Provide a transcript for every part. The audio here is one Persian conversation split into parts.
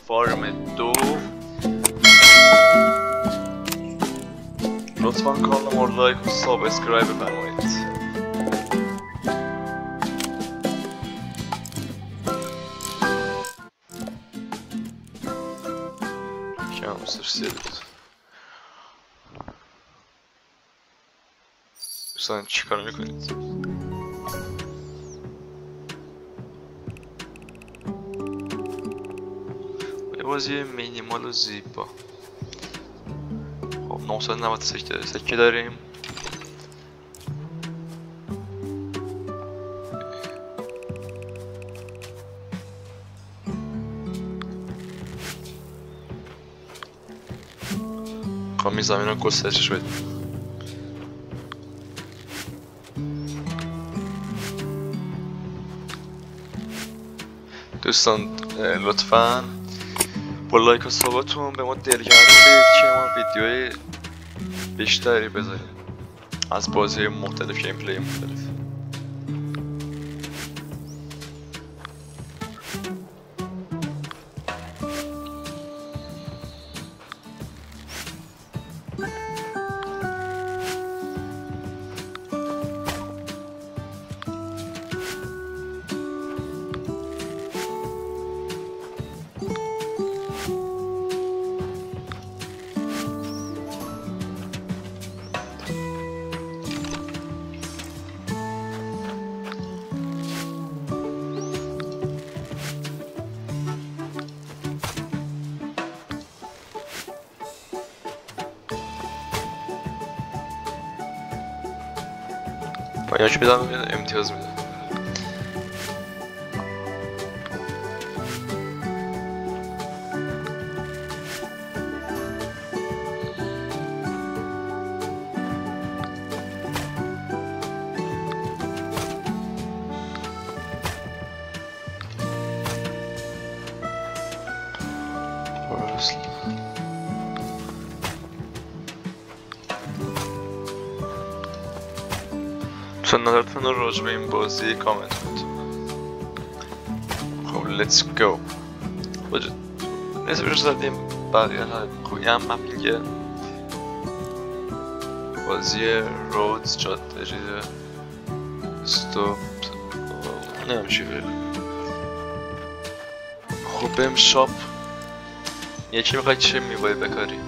فارم 2. لطفا کانال ما رو لایک و سابسکرایب بفرمایید. دوستان چی کار میکنید؟ یه بازی مینیمال و زیبا. خب 996 سکه داریم. خب می زمین رو گسترشش بدیم. دوستان لطفاً با لایک و سابتون به ما دلگرم بدید که ما ویدیوی بیشتری بذاریم از بازی مختلف، گیم پلی مختلف. پایانش میدم امتیاز میدم. چون نظرتون رو راجع به این بازی کامنت کنید. خب لیتس گو. نصفش زدیم بقیه خوبی هم مپیگه بازی رودز جاده چیزه ستوب نمیشه بریم. خب بریم شاپ. یکی میخوای چه میوه بکاری؟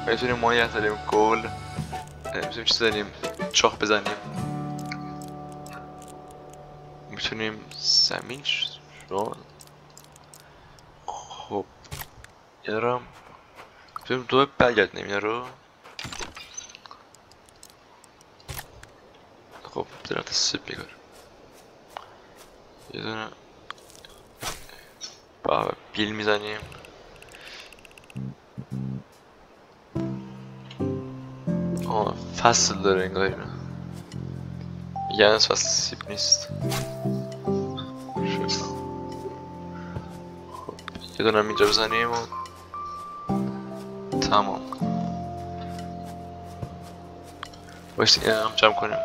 میتونیم مایه داریم گل، میتونیم چیز داریم چاخ بزنیم، میتونیم زمین شون. خب یه دارم میتونیم دو برگردنیم یه رو. خب درخت سیب میکنیم. یه دونه با بیل میزنیم. فصل داره انگار اینو میگن از فصل سیب نیست. خب یه دونم اینجا بزنیم و تمام. بایستی این هم جمع کنیم.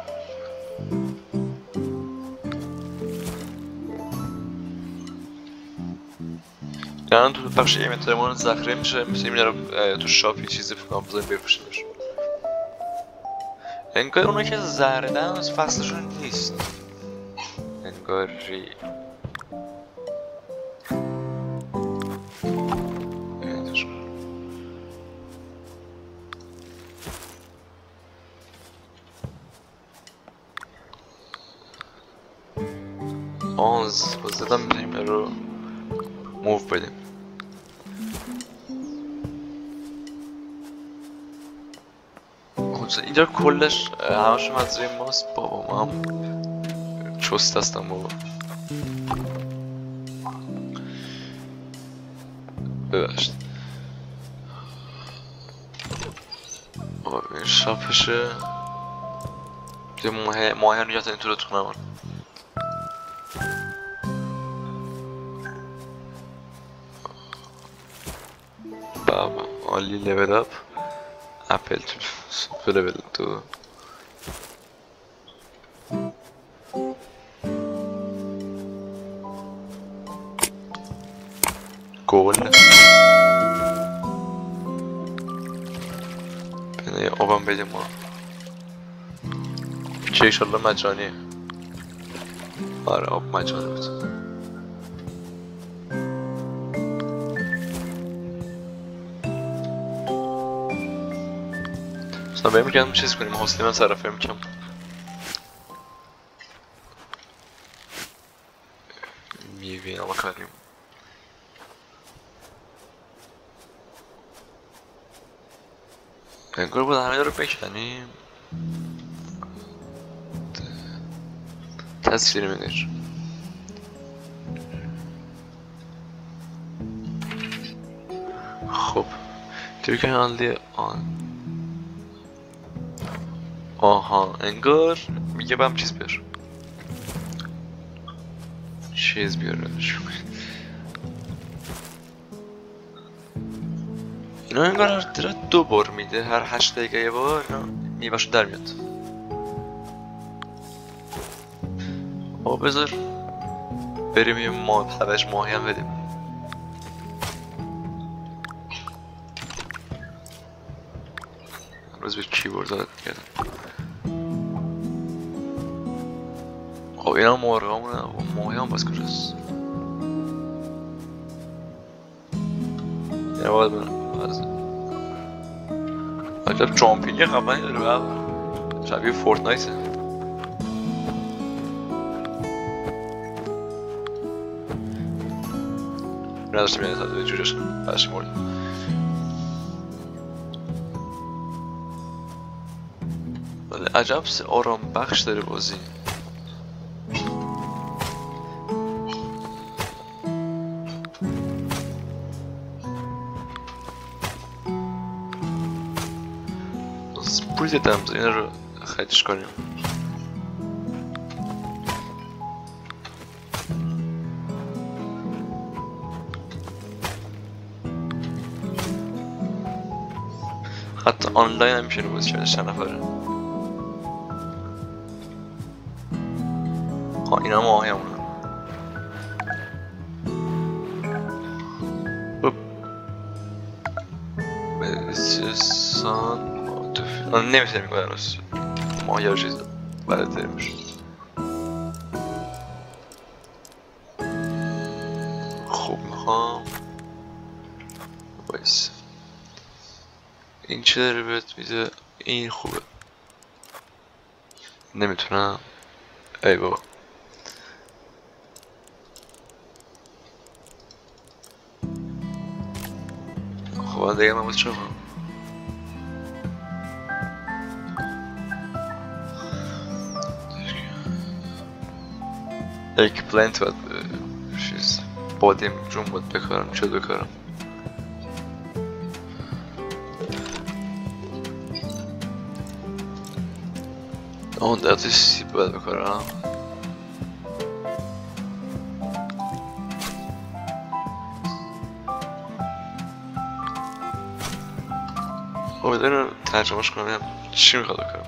یعنی تو بخش ایمترمون ذخیره میشه، میتونیم این رو تو شاپی چیزی فکرم بزنیم بفروشیمش. انگار اونا که زردن از فصلشون نیست انگاری. زدم میتونیم رو موو بدیم. اینجا کلش همشون مزرعه ماست. بابا ما هم چست هستم بابا. ببخشید. بابا این شاپشه. یه ماهی رو جاتن تو رو تونم. بابا عالی. لیول اپ اپل تو لیول تو. گل بینه آبم بده ما که ایشالله مجانیه. آره آب مجانی بود. اصلا بریم میگم چیز کنیم حوصله من صرفه میکنم. میوه اما کاریم انگار بود همه رو بکنیم تصویر میگیر. خب توی که حالی آن آها انگار میگه بهم چیز بیار چیز بیاره اینا انگار هر 2 بار میده هر 8 دقیقه یه بار میوهشو در میاد. آقا بذار بریم یه هوش ماهی هم بدیم. امروز به کیبورد داد کردم. خب اینا مرغ همونه و ماهی هم باز کجاست. یه باید برم عجب جامپینگ خبانی داره بابا شبیه فورتنایته. نداشتم یعنی تا جورش برشی مورد ولی عجب آرام بخش داره بازی. پول دیدم این رو خریدش کنیم. حتی آنلاین هم میشه بازی کرده چند نفره. ها اینا ماهی همونه. بسیسان نمیشه میگه هنوز ماهی ها چیز باید داریمش. خوب میخوام بایست این چه داره بهت میده. این خوبه نمیتونم ای بابا خب دیگه من باید چه کنم. ایک پلنت باید چیز بادیم جون باید بکارم چه بکارم. اون دقیقی سیب باید بکارم. خب این رو ترجمهش کنم چی میخواد بکنم.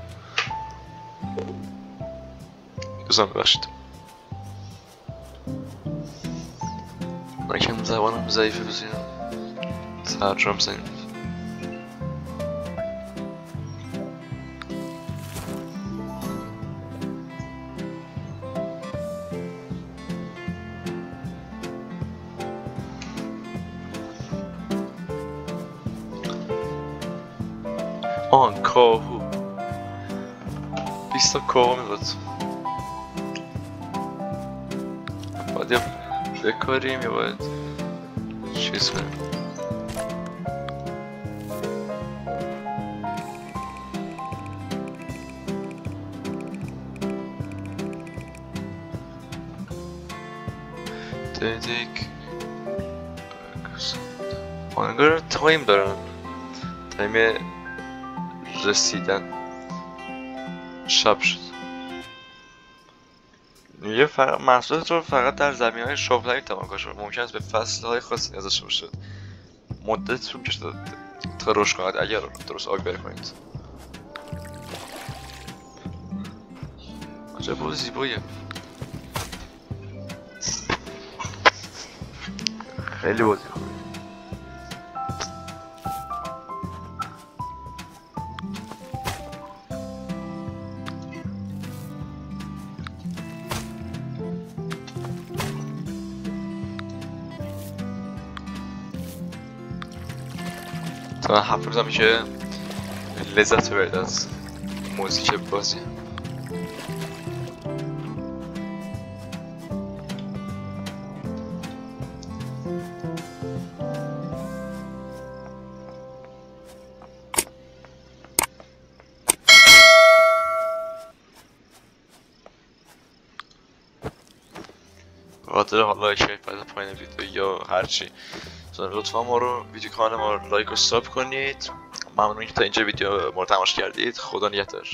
دوستان ببخشید من کم زبانم ضعیفه بزنیم ترجمه زنیم. آن کاهو 20 تا کاهو میداد باید یا بکاریم یا باید چیز کنیم. دیک آنگار تایم دارن تایم رسیدن. شب شد یه فقط محصولات رو فقط در زمینهای شغلی تمام کنید. ممکن است به فصلهای خاصی نیاز داشته باشد. مدت طول کشیده تا رشد کند اگر درست آب بری کنید. عجب بازی زیباییه خیلی بازی خوبه. من حرف میزنم که لذت ببرید از موزیک بازی. خاطر حالا که بعد پایین ویدیو یا هرچی لطفا ما رو ویدیو کانال ما رو لایک و ساب کنید. ممنون که تا اینجا ویدیو ما رو تماشا کردید. خدا نگهدار.